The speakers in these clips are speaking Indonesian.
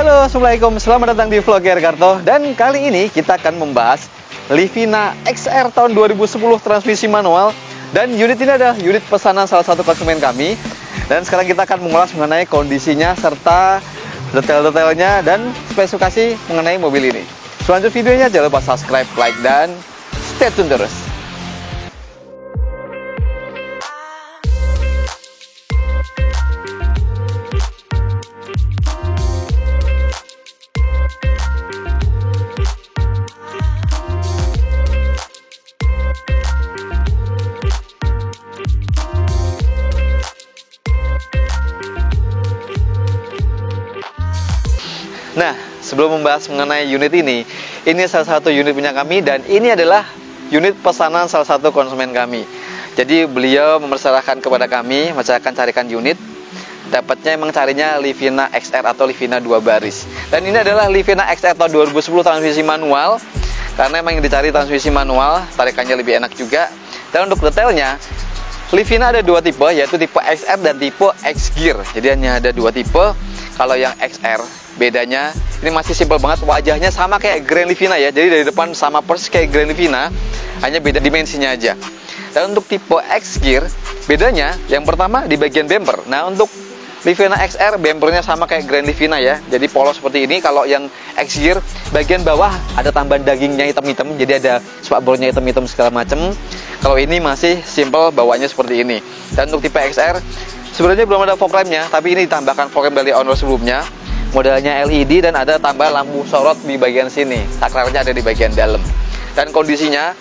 Halo, Assalamualaikum, selamat datang di vlog Karto. Dan kali ini kita akan membahas Livina XR tahun 2010 transmisi manual. Dan unit ini adalah unit pesanan salah satu konsumen kami. Dan sekarang kita akan mengulas mengenai kondisinya serta detail-detailnya dan spesifikasi mengenai mobil ini. Selanjut videonya jangan lupa subscribe, like, dan stay tune terus. Nah, sebelum membahas mengenai unit ini salah satu unit punya kami dan ini adalah unit pesanan salah satu konsumen kami. Jadi beliau mempersilahkan kepada kami, saya akan carikan unit. Dapatnya emang carinya Livina XR atau Livina 2 baris. Dan ini adalah Livina XR tahun 2010 transmisi manual. Karena emang yang dicari transmisi manual, tarikannya lebih enak juga. Dan untuk detailnya, Livina ada dua tipe, yaitu tipe XR dan tipe X Gear. Jadi hanya ada dua tipe. Kalau yang XR, bedanya ini masih simpel banget, wajahnya sama kayak Grand Livina ya. Jadi dari depan sama persis kayak Grand Livina, hanya beda dimensinya aja. Dan untuk tipe X Gear, bedanya yang pertama di bagian bumper. Nah, untuk Livina XR bumpernya sama kayak Grand Livina ya. Jadi polos seperti ini. Kalau yang X Gear bagian bawah ada tambahan dagingnya hitam-hitam, jadi ada spakbornya hitam-hitam segala macam. Kalau ini masih simple, bawahnya seperti ini. Dan untuk tipe XR sebenarnya belum ada fog lampnya, tapi ini ditambahkan fog lamp dari owner sebelumnya. Modelnya LED dan ada tambah lampu sorot di bagian sini. Saklarnya ada di bagian dalam. Dan kondisinya,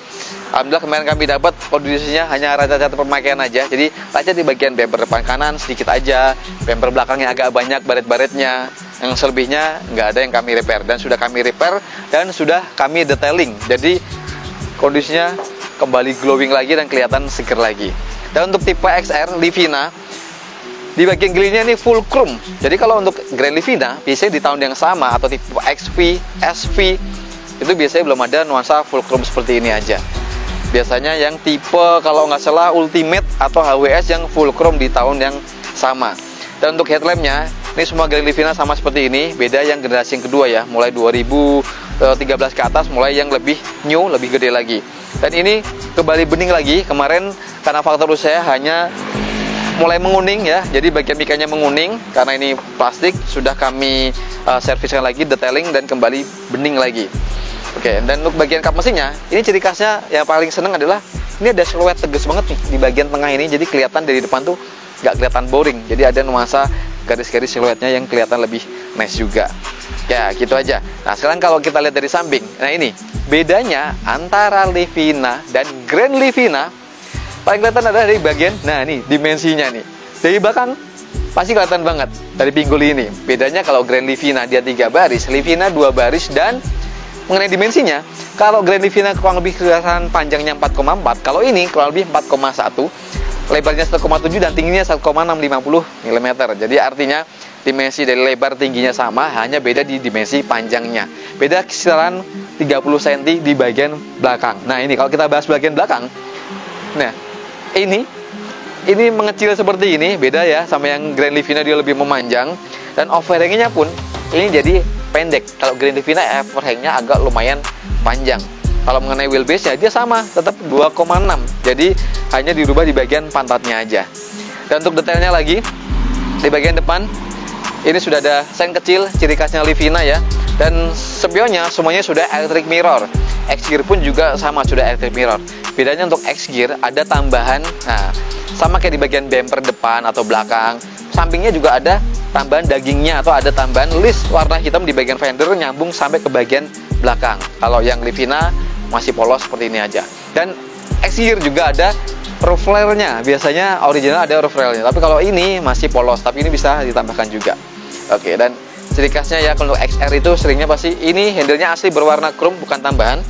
alhamdulillah kemarin kami dapat kondisinya hanya rata-rata pemakaian aja. Jadi lecet di bagian bumper depan kanan sedikit aja, bumper belakangnya agak banyak baret-baretnya. Yang selebihnya nggak ada yang kami repair dan sudah kami repair dan sudah kami detailing. Jadi kondisinya kembali glowing lagi dan kelihatan seger lagi. Dan untuk tipe XR Livina, di bagian grillnya ini full chrome. Jadi kalau untuk Grand Livina biasanya di tahun yang sama atau tipe XV, SV itu biasanya belum ada nuansa full chrome seperti ini aja. Biasanya yang tipe kalau nggak salah Ultimate atau HWS yang full chrome di tahun yang sama. Dan untuk headlampnya ini semua Grand Livina sama seperti ini. Beda yang generasi yang kedua ya, mulai 2013 ke atas mulai yang lebih new, lebih gede lagi. Dan ini kembali bening lagi. Kemarin karena faktor usia hanya mulai menguning ya, jadi bagian mikanya menguning karena ini plastik. Sudah kami serviskan lagi, detailing dan kembali bening lagi. Oke, dan untuk bagian kap mesinnya, ini ciri khasnya yang paling seneng adalah ini ada siluet tegas banget nih di bagian tengah ini, jadi kelihatan dari depan tuh nggak kelihatan boring. Jadi ada nuansa garis-garis siluetnya yang kelihatan lebih nice juga. Ya, gitu aja. Nah, sekarang kalau kita lihat dari samping, nah ini bedanya antara Livina dan Grand Livina paling kelihatan adalah dari bagian, nah ini dimensinya nih. Dari belakang pasti kelihatan banget dari pinggul ini. Bedanya kalau Grand Livina dia 3 baris, Livina 2 baris. Dan mengenai dimensinya, kalau Grand Livina kurang lebih kelihatan panjangnya 4,4, kalau ini kurang lebih 4,1, lebarnya 1,7 dan tingginya 1,650 mm. Jadi artinya dimensi dari lebar tingginya sama, hanya beda di dimensi panjangnya. Beda kisaran 30 cm di bagian belakang. Nah, ini kalau kita bahas bagian belakang, nah ini mengecil seperti ini, beda ya sama yang Grand Livina, dia lebih memanjang. Dan overhangnya pun ini jadi pendek. Kalau Grand Livina overhangnya agak lumayan panjang. Kalau mengenai wheelbase ya dia sama, tetap 2,6. Jadi hanya dirubah di bagian pantatnya aja. Dan untuk detailnya lagi, di bagian depan ini sudah ada sen kecil, ciri khasnya Livina ya. Dan spionnya semuanya sudah electric mirror. X Gear pun juga sama, sudah electric mirror. Bedanya untuk X Gear ada tambahan, nah sama kayak di bagian bumper depan atau belakang, sampingnya juga ada tambahan dagingnya atau ada tambahan list warna hitam di bagian fender nyambung sampai ke bagian belakang. Kalau yang Livina masih polos seperti ini aja. Dan X Gear juga ada roof rail-nya, biasanya original ada roof rail-nya, tapi kalau ini masih polos, tapi ini bisa ditambahkan juga. Oke, dan ciri khasnya ya kalau XR itu seringnya pasti ini handle-nya asli berwarna chrome, bukan tambahan.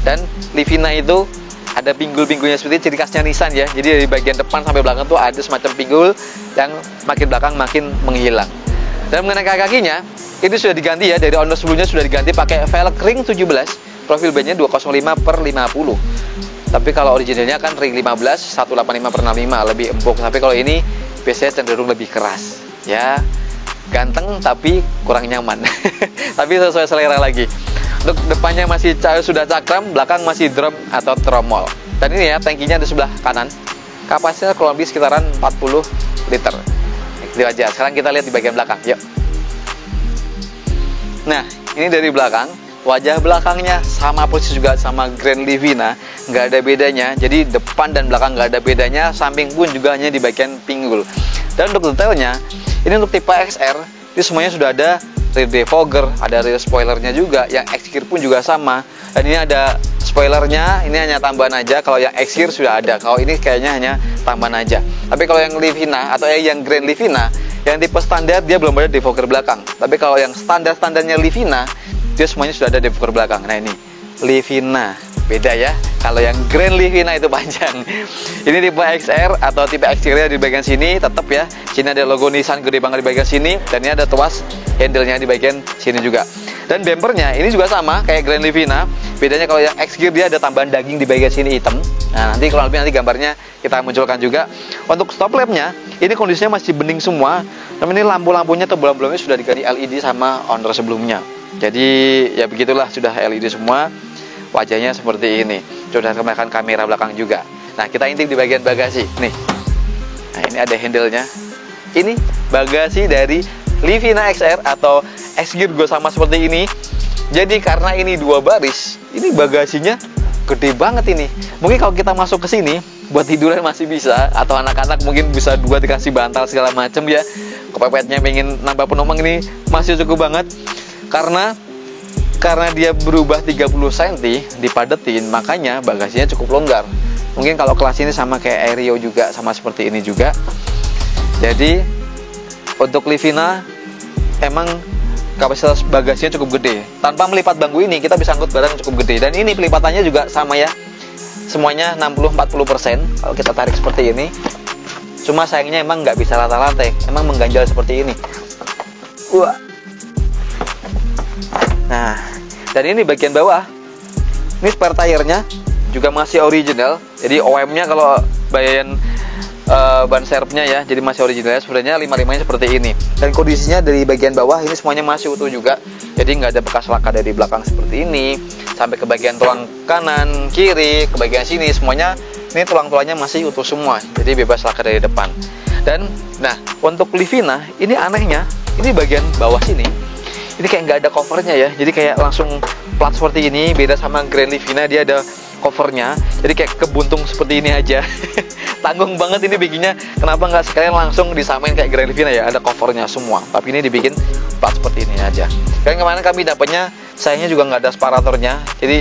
Dan Livina itu ada pinggul-pinggulnya seperti ciri khasnya Nissan ya. Jadi dari bagian depan sampai belakang tuh ada semacam pinggul yang makin belakang makin menghilang. Dan mengenai kakinya, ini sudah diganti ya, dari owner sebelumnya sudah diganti pakai velg ring 17, profil bandnya 205/50. Tapi kalau originalnya kan ring 15 185/65, lebih empuk. Tapi kalau ini biasanya cenderung lebih keras ya. ganteng tapi kurang nyaman. Tapi sesuai selera lagi. Untuk depannya masih sudah cakram, belakang masih drum atau tromol. Dan ini ya, tangkinya di sebelah kanan. Kapasitasnya kurang lebih sekitaran 40 liter. Itu aja. Sekarang kita lihat di bagian belakang. Yuk. Nah, ini dari belakang. Wajah belakangnya sama persis juga sama Grand Livina, nggak ada bedanya. Jadi depan dan belakang nggak ada bedanya. Samping pun juga hanya di bagian pinggul. Dan untuk detailnya, ini untuk tipe XR, ini semuanya sudah ada rear defogger, ada rear spoilernya juga. Yang X-Gear pun juga sama. Dan ini ada spoilernya, ini hanya tambahan aja. Kalau yang X-Gear sudah ada, kalau ini kayaknya hanya tambahan aja. Tapi kalau yang Livina atau yang Grand Livina, yang tipe standar dia belum ada defogger belakang. Tapi kalau yang standarnya Livina, dia semuanya sudah ada defogger belakang. Nah ini Livina, beda ya. Kalau yang Grand Livina itu panjang. Ini tipe XR atau tipe X-Gear di bagian sini tetap ya. Sini ada logo Nissan gede banget di bagian sini, dan ini ada tuas handle-nya di bagian sini juga. Dan bumpernya ini juga sama kayak Grand Livina. Bedanya kalau yang X-Gear dia ada tambahan daging di bagian sini hitam. Nah nanti kalau lebih nanti gambarnya kita munculkan juga. Untuk stop lampnya ini kondisinya masih bening semua. Tapi ini lampu-lampunya atau bola-bolanya sudah diganti LED sama owner sebelumnya. Jadi ya begitulah, sudah LED semua. Wajahnya seperti ini. Sudah menggunakan kamera belakang juga. Nah kita intip di bagian bagasi. Nih. Nah ini ada handle-nya. Ini bagasi dari Livina XR atau X-Gear juga sama seperti ini. Jadi karena ini 2 baris, ini bagasinya gede banget ini. Mungkin kalau kita masuk ke sini buat tiduran masih bisa, atau anak-anak mungkin bisa 2 dikasih bantal segala macam ya. Kepepetnya pengen nambah penumpang, ini masih cukup banget. Karena dia berubah 30 cm dipadetin, makanya bagasinya cukup longgar. Mungkin kalau kelas ini sama kayak Aerio juga, sama seperti ini juga. Jadi untuk Livina emang kapasitas bagasinya cukup gede. Tanpa melipat bangku ini kita bisa angkut barang cukup gede. Dan ini pelipatannya juga sama ya, semuanya 60-40%. Kalau kita tarik seperti ini, cuma sayangnya emang nggak bisa rata-rata, emang mengganjal seperti ini. Wah. Nah, dan ini bagian bawah, ini spare tire-nya juga masih original. Jadi OM-nya kalau bagian ban serepnya ya, jadi masih original. Sebenarnya 55-nya seperti ini. Dan kondisinya dari bagian bawah ini semuanya masih utuh juga. Jadi nggak ada bekas laka dari belakang seperti ini. Sampai ke bagian tulang kanan, kiri, ke bagian sini semuanya ini tulang-tulangnya masih utuh semua. Jadi bebas laka dari depan. Dan nah, untuk Livina ini anehnya, ini bagian bawah sini ini kayak nggak ada covernya ya. Jadi kayak langsung plat seperti ini. Beda sama Grand Livina, dia ada covernya. Jadi kayak kebuntung seperti ini aja. Tanggung banget ini bikinnya. Kenapa nggak sekalian langsung disamain kayak Grand Livina ya, ada covernya semua. Tapi ini dibikin plat seperti ini aja. Dan kemarin kami dapatnya, sayangnya juga nggak ada separatornya. Jadi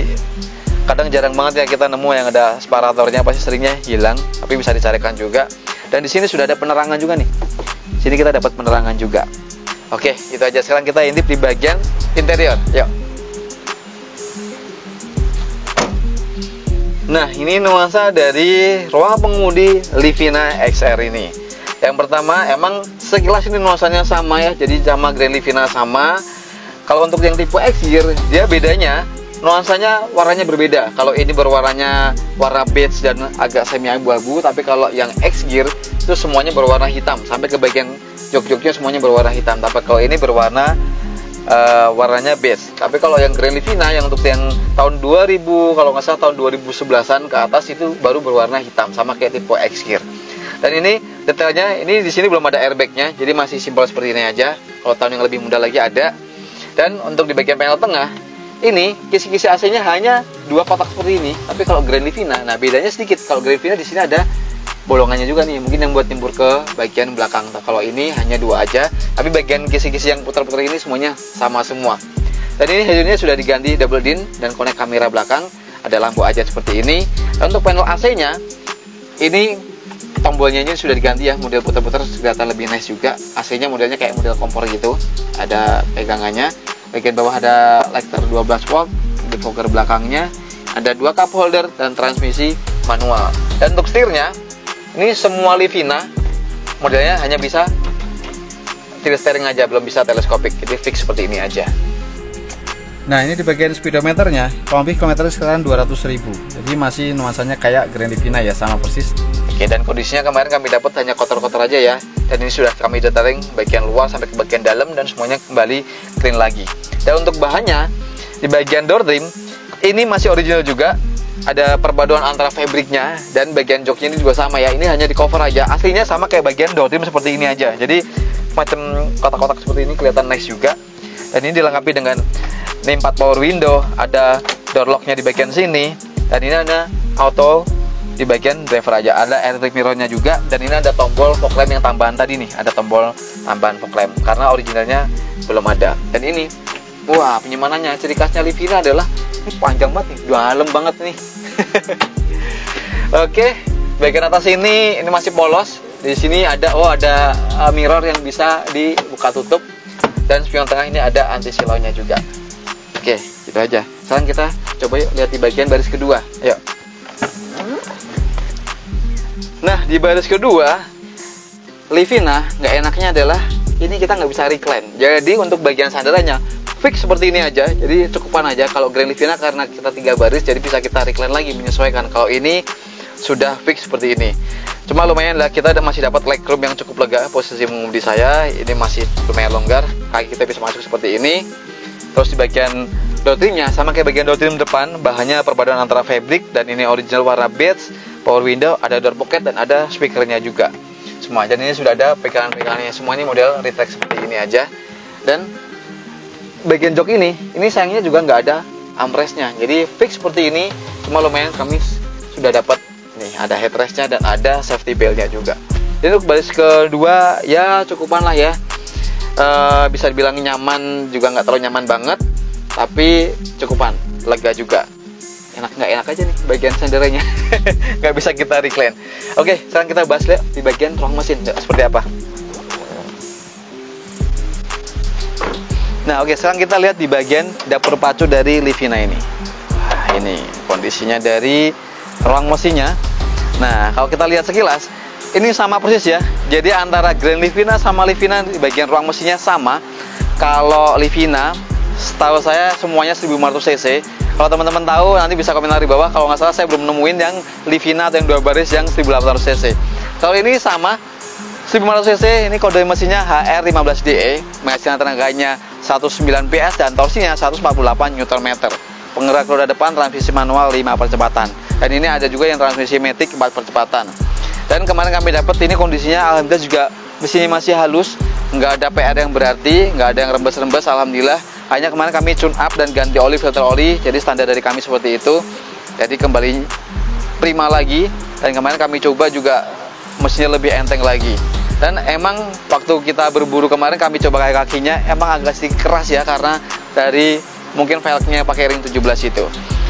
kadang jarang banget ya kita nemu yang ada separatornya, pasti seringnya hilang. Tapi bisa dicarikan juga. Dan di sini sudah ada penerangan juga nih. Sini kita dapat penerangan juga. Oke, itu aja. Sekarang kita intip di bagian interior. Yuk. Nah, ini nuansa dari ruang pengemudi Livina XR ini. Yang pertama, emang sekilas ini nuansanya sama ya. Jadi sama Grand Livina sama. Kalau untuk yang tipe X-Gear, dia bedanya nuansanya warnanya berbeda. Kalau ini berwarnanya warna beige dan agak semi abu-abu, tapi kalau yang X-Gear itu semuanya berwarna hitam. Sampai ke bagian jok-joknya semuanya berwarna hitam. Tapi kalau ini berwarna warnanya beige. Tapi kalau yang Grand Livina yang untuk yang tahun 2000, kalau nggak salah tahun 2011an ke atas itu baru berwarna hitam, sama kayak tipe X-Gear. Dan ini detailnya, ini di sini belum ada airbagnya, jadi masih simpel seperti ini aja. Kalau tahun yang lebih muda lagi ada. Dan untuk di bagian panel tengah, ini kisi-kisi AC-nya hanya 2 kotak seperti ini. Tapi kalau Grand Livina, nah bedanya sedikit. Kalau Grand Livina di sini ada bolongannya juga nih, mungkin yang buat timbur ke bagian belakang. Kalau ini hanya 2 aja, tapi bagian kisi-kisi yang putar-putar ini semuanya sama semua. Dan ini headunitnya sudah diganti double din dan connect kamera belakang, ada lampu aja seperti ini. Dan untuk panel AC-nya, ini tombolnya ini sudah diganti ya, model putar-putar kelihatan lebih nice juga. AC-nya modelnya kayak model kompor gitu, ada pegangannya. Bagian bawah ada lighter 12 volt, defogger belakangnya, ada 2 cup holder dan transmisi manual. Dan untuk setirnya, ini semua Livina modelnya hanya bisa tilt steering aja, belum bisa teleskopik. Jadi fix seperti ini aja. Nah, ini di bagian speedometernya, kurang lebih kilometernya sekarang 200.000. Jadi masih nuansanya kayak Grand Livina ya, sama persis Oke, dan kondisinya kemarin kami dapat hanya kotor-kotor aja ya. Dan ini sudah kami detailing bagian luar sampai ke bagian dalam dan semuanya kembali clean lagi. Dan untuk bahannya di bagian door trim ini masih original juga. Ada perpaduan antara fabriknya dan bagian joknya ini juga sama ya. Ini hanya di cover aja. Aslinya sama kayak bagian door trim seperti ini aja. Jadi macam kotak-kotak seperti ini kelihatan nice juga. Dan ini dilengkapi dengan ini 4 power window, ada door locknya di bagian sini. Dan ini ada auto di bagian driver aja, ada electric mirrornya juga, dan ini ada tombol fog lamp yang tambahan tadi nih, ada tombol tambahan fog lamp karena originalnya belum ada. Dan ini, wah, penyimpanan ciri khasnya Livina adalah ini panjang banget nih, dalam banget nih. Oke, bagian atas ini masih polos. Di sini ada mirror yang bisa dibuka tutup, dan spion tengah ini ada anti silaunya juga. Oke, gitu aja. Sekarang kita coba yuk lihat di bagian baris kedua. Ayo. Nah, di baris kedua Livina nggak enaknya adalah ini kita nggak bisa recline. Jadi untuk bagian sandarannya fix seperti ini aja. Jadi cukupan aja. Kalau Grand Livina karena kita 3 baris, jadi bisa kita recline lagi menyesuaikan. Kalau ini sudah fix seperti ini. Cuma lumayan lah, kita masih dapat legroom yang cukup lega. Posisi mengemudi saya ini masih lumayan longgar. Kaki kita bisa masuk seperti ini. Terus di bagian door trimnya sama kayak bagian door trim depan, bahannya perpaduan antara fabric dan ini original warna beige, power window, ada door pocket dan ada speakernya juga semua. Dan ini sudah ada pegangan-pegangannya semua, ini model retract seperti ini aja. Dan bagian jok ini sayangnya juga nggak ada armrestnya, jadi fix seperti ini. Cuma lumayan kami sudah dapat nih, ada headrestnya dan ada safety beltnya juga. Jadi untuk baris kedua ya cukupan lah ya. Bisa dibilang nyaman juga, nggak terlalu nyaman banget, tapi cukupan, lega juga. Nggak enak aja nih bagian sandarannya. Nggak bisa kita recline. Oke, sekarang kita bahas lihat di bagian ruang mesin seperti apa. Nah, oke, sekarang kita lihat di bagian dapur pacu dari Livina ini. Nah, ini kondisinya dari ruang mesinnya. Nah, kalau kita lihat sekilas ini sama persis ya. Jadi antara Grand Livina sama Livina di bagian ruang mesinnya sama. Kalau Livina setahu saya semuanya 1500 cc. Kalau teman-teman tahu nanti bisa komentar di bawah. Kalau nggak salah saya belum nemuin yang Livina atau yang 2 baris yang 1800 cc. Kalau ini sama 1500 cc, ini kode mesinnya HR15DE, menghasilkan tenaganya 109 PS dan torsinya 148 Nm. Penggerak roda depan transmisi manual 5 percepatan. Dan ini ada juga yang transmisi matic 4 percepatan. Dan kemarin kami dapat ini kondisinya alhamdulillah juga mesinnya masih halus, nggak ada PR yang berarti, nggak ada yang rembes-rembes, alhamdulillah. Hanya kemarin kami tune up dan ganti oli, filter oli, jadi standar dari kami seperti itu. Jadi kembali prima lagi. Dan kemarin kami coba juga mesinnya lebih enteng lagi. Dan emang waktu kita berburu kemarin kami coba kakinya emang agak sedikit keras ya, karena dari mungkin velgnya pakai ring 17 itu.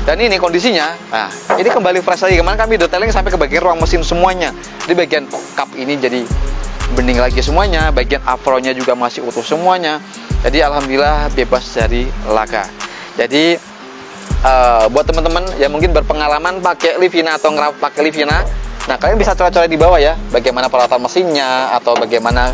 Dan ini kondisinya, nah ini kembali fresh lagi. Kemarin kami detailing sampai ke bagian ruang mesin semuanya. Di bagian cup ini jadi bening lagi semuanya. Bagian afro-nya juga masih utuh semuanya. Jadi alhamdulillah bebas dari laka. Jadi buat teman-teman yang mungkin berpengalaman pakai Livina atau ngerap pakai Livina, nah kalian bisa coret-coret di bawah ya, bagaimana perawatan mesinnya atau bagaimana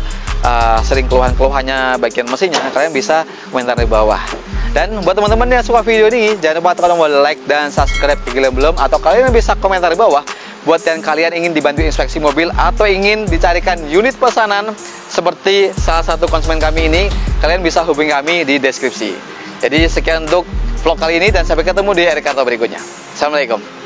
sering keluhan-keluhannya bagian mesinnya, kalian bisa komentar di bawah. Dan buat teman-teman yang suka video ini, jangan lupa tekan tombol like dan subscribe jika belum, atau kalian bisa komentar di bawah buat yang kalian ingin dibantu inspeksi mobil atau ingin dicarikan unit pesanan seperti salah satu konsumen kami ini, kalian bisa hubungi kami di deskripsi. Jadi sekian untuk vlog kali ini dan sampai ketemu di RK berikutnya. Assalamualaikum.